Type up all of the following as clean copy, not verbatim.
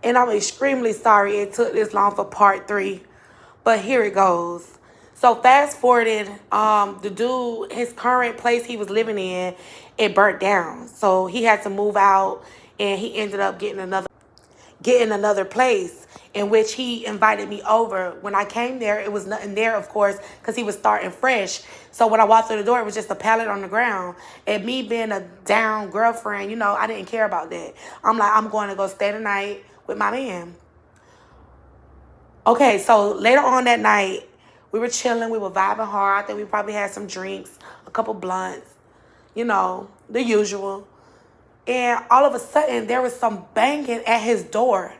And I'm extremely sorry it took this long for part 3. But here it goes. So fast forwarded, the dude, his current place he was living in, it burnt down. So he had to move out, and he ended up getting another place, in which he invited me over. When I came there, it was nothing there, of course, because he was starting fresh. So when I walked through the door, it was just a pallet on the ground. And me being a down girlfriend, you know, I didn't care about that. I'm like, I'm going to go stay the night with my man. Okay, so later on that night, we were chilling, we were vibing hard. I think we probably had some drinks, a couple blunts, you know, the usual. And all of a sudden, there was some banging at his door.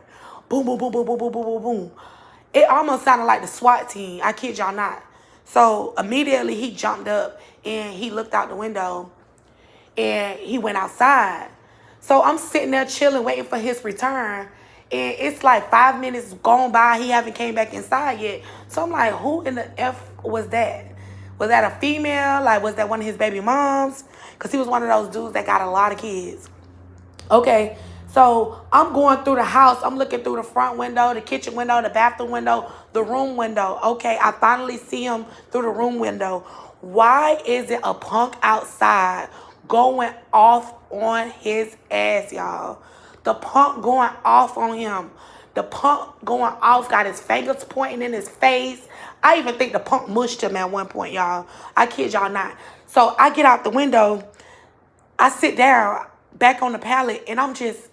Boom, boom, boom, boom, boom, boom, boom, boom, boom. It almost sounded like the SWAT team. I kid y'all not. So immediately he jumped up and he looked out the window and he went outside. So I'm sitting there chilling, waiting for his return. And it's like 5 minutes gone by. He haven't came back inside yet. So I'm like, who in the F was that? Was that a female? Like, was that one of his baby moms? Because he was one of those dudes that got a lot of kids. Okay, so I'm going through the house. I'm looking through the front window, the kitchen window, the bathroom window, the room window. Okay, I finally see him through the room window. Why is it a punk outside going off on his ass, y'all? The punk going off on him. The punk going off, got his fingers pointing in his face. I even think the punk mushed him at one point, y'all. I kid y'all not. So I get out the window. I sit down back on the pallet, and I'm just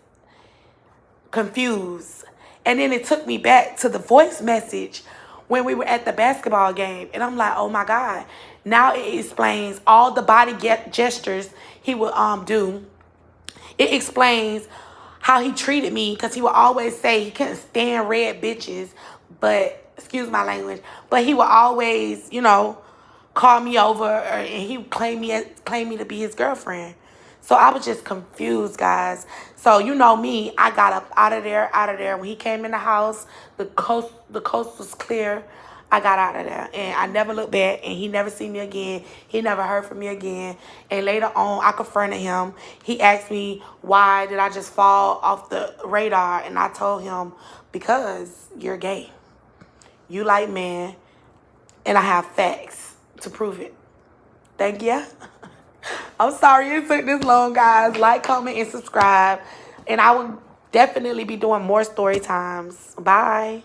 confused. And then it took me back to the voice message when we were at the basketball game. And I'm like, oh my God. Now it explains all the body gestures he would do. It explains how he treated me, because he would always say he couldn't stand red bitches, but, excuse my language, but he would always, you know, call me over, and he would claim me to be his girlfriend. So I was just confused, guys. So you know me, I got up out of there. When he came in the house, the coast was clear. I got out of there, and I never looked back, and he never seen me again. He never heard from me again. And later on, I confronted him. He asked me, why did I just fall off the radar? And I told him, because you're gay. You like men, and I have facts to prove it. Thank you. I'm sorry it took this long, guys. Like, comment, and subscribe. And I will definitely be doing more story times. Bye.